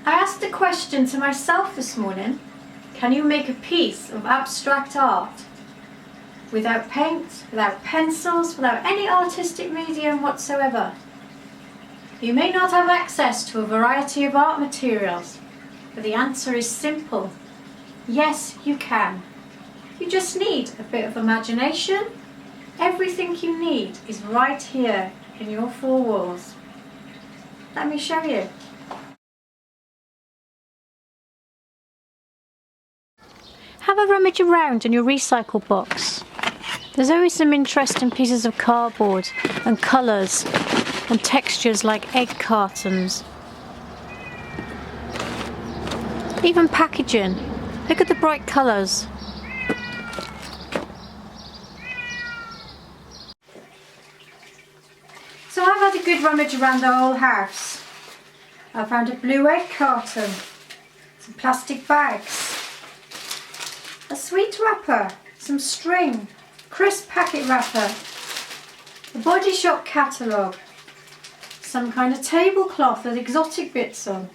I asked a question to myself this morning. Can you make a piece of abstract art without paint, without pencils, without any artistic medium whatsoever? You may not have access to a variety of art materials, but the answer is simple. Yes, you can. You just need a bit of imagination. Everything you need is right here in your four walls. Let me show you. Have a rummage around in your recycle box. There's always some interesting pieces of cardboard and colours and textures like egg cartons. Even packaging. Look at the bright colours. So I've had a good rummage around the whole house. I found a blue egg carton, some plastic bags, a sweet wrapper, some string, crisp packet wrapper, a Body Shop catalogue, some kind of tablecloth with exotic bits on.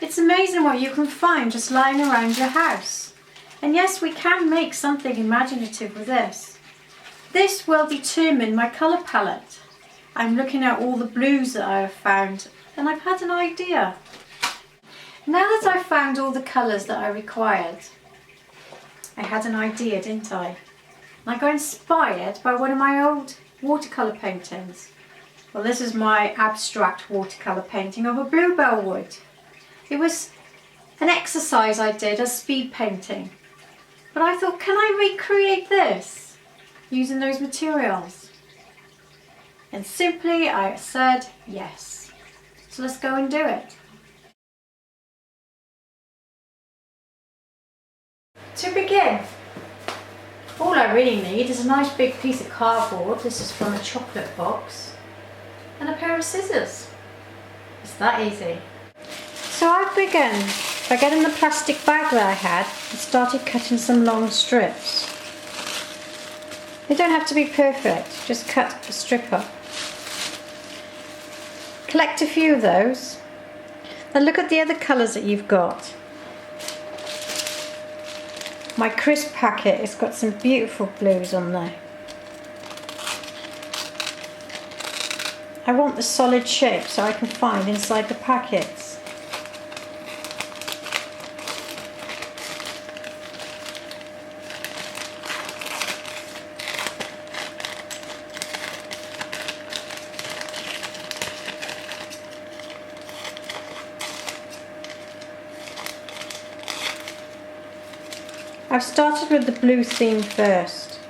It's amazing what you can find just lying around your house. And yes, we can make something imaginative with this. This will determine my colour palette. I'm looking at all the blues that I have found and I've had an idea. Now that I've found all the colours that I required, I had an idea, didn't I? And I got inspired by one of my old watercolour paintings. Well, this is my abstract watercolour painting of a bluebell wood. It was an exercise I did as speed painting. But I thought, can I recreate this using those materials? And simply I said yes. So let's go and do it. To begin, all I really need is a nice big piece of cardboard. This is from a chocolate box. And a pair of scissors. It's that easy. So I've begun by getting the plastic bag that I had and started cutting some long strips. They don't have to be perfect, just cut a strip up. Collect a few of those. Then look at the other colours that you've got. My crisp packet has got some beautiful blues on there. I want the solid shape so I can find inside the packets. I've started with the blue theme first.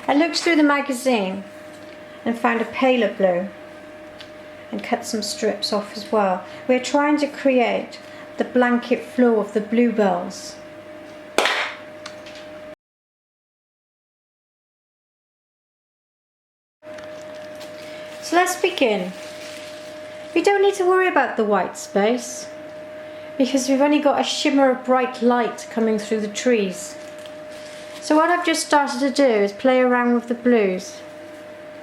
I looked through the magazine and found a paler blue and cut some strips off as well. We're trying to create the blanket floor of the bluebells. So let's begin. We don't need to worry about the white space, because we've only got a shimmer of bright light coming through the trees. So what I've just started to do is play around with the blues.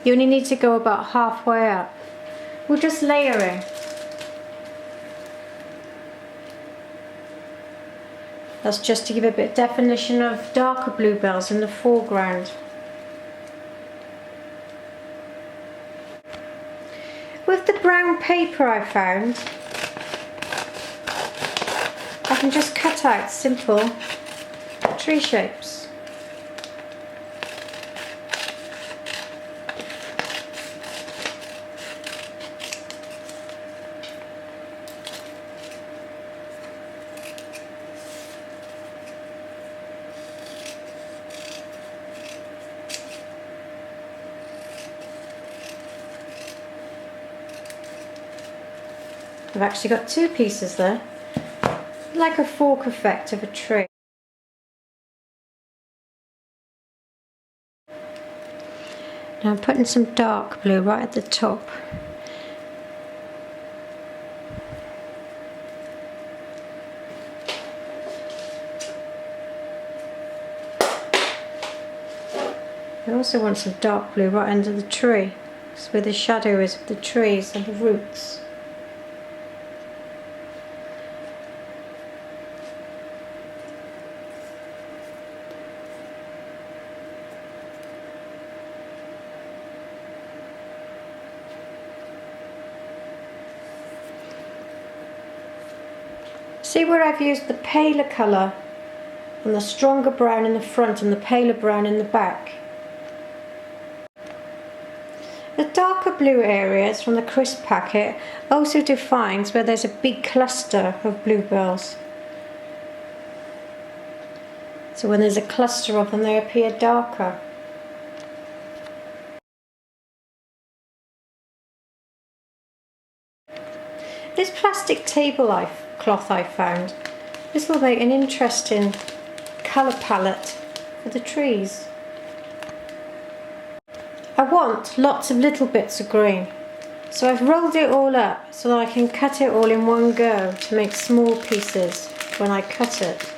You only need to go about halfway up. We're just layering. That's just to give a bit of definition of darker bluebells in the foreground. With the brown paper I found, I can just cut out simple tree shapes. I've actually got two pieces there, like a fork effect of a tree. Now I'm putting some dark blue right at the top. I also want some dark blue right under the tree. It's where the shadow is of the trees and the roots. See where I've used the paler colour and the stronger brown in the front and the paler brown in the back. The darker blue areas from the crisp packet also defines where there's a big cluster of bluebells. So when there's a cluster of them, they appear darker. This plastic tablecloth I found, this will make an interesting colour palette for the trees. I want lots of little bits of green, so I've rolled it all up so that I can cut it all in one go to make small pieces when I cut it.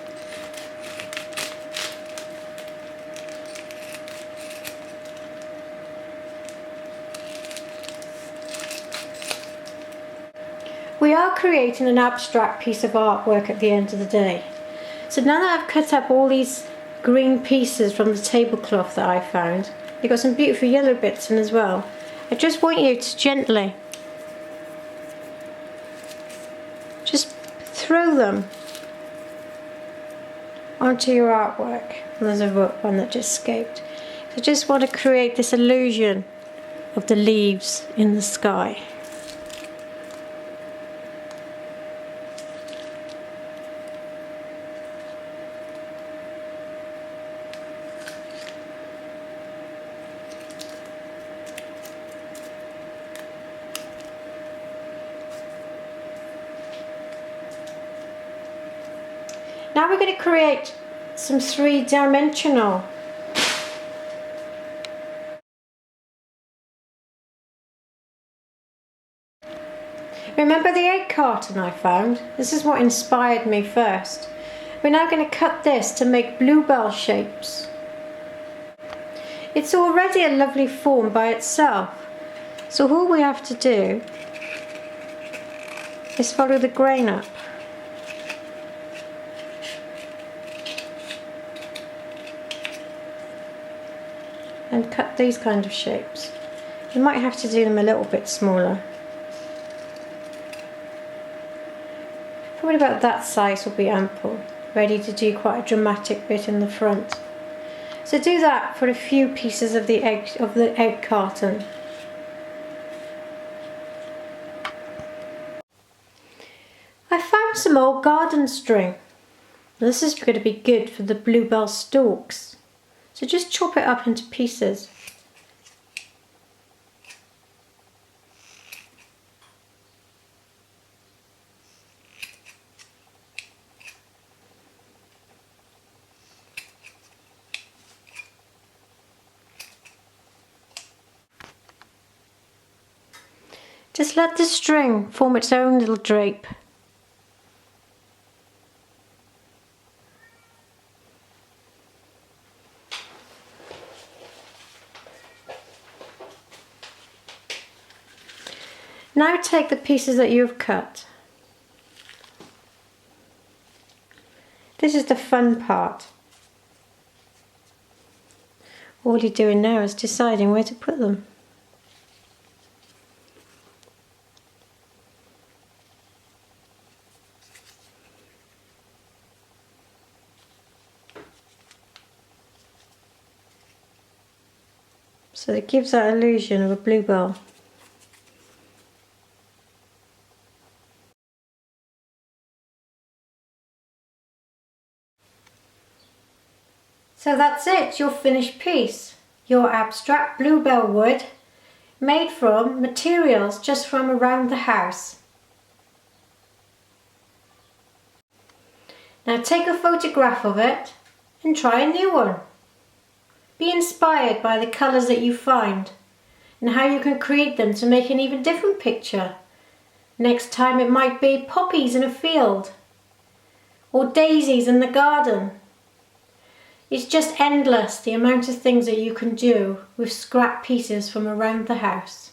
We are creating an abstract piece of artwork at the end of the day. So now that I've cut up all these green pieces from the tablecloth that I found, you've got some beautiful yellow bits in as well. I just want you to gently just throw them onto your artwork. And there's a one that just escaped. So I just want to create this illusion of the leaves in the sky. Now we're going to create some three-dimensional . Remember the egg carton I found? This is what inspired me first. We're now going to cut this to make bluebell shapes. It's already a lovely form by itself, so all we have to do is follow the grain up. And cut these kind of shapes. You might have to do them a little bit smaller. Probably about that size will be ample, ready to do quite a dramatic bit in the front. So do that for a few pieces of the egg carton. I found some old garden string. This is going to be good for the bluebell stalks. So just chop it up into pieces. Just let the string form its own little drape. Now take the pieces that you have cut. This is the fun part. All you're doing now is deciding where to put them. So it gives that illusion of a bluebell. So that's it, your finished piece. Your abstract bluebell wood made from materials just from around the house. Now take a photograph of it and try a new one. Be inspired by the colours that you find and how you can create them to make an even different picture. Next time it might be poppies in a field or daisies in the garden. It's just endless the amount of things that you can do with scrap pieces from around the house.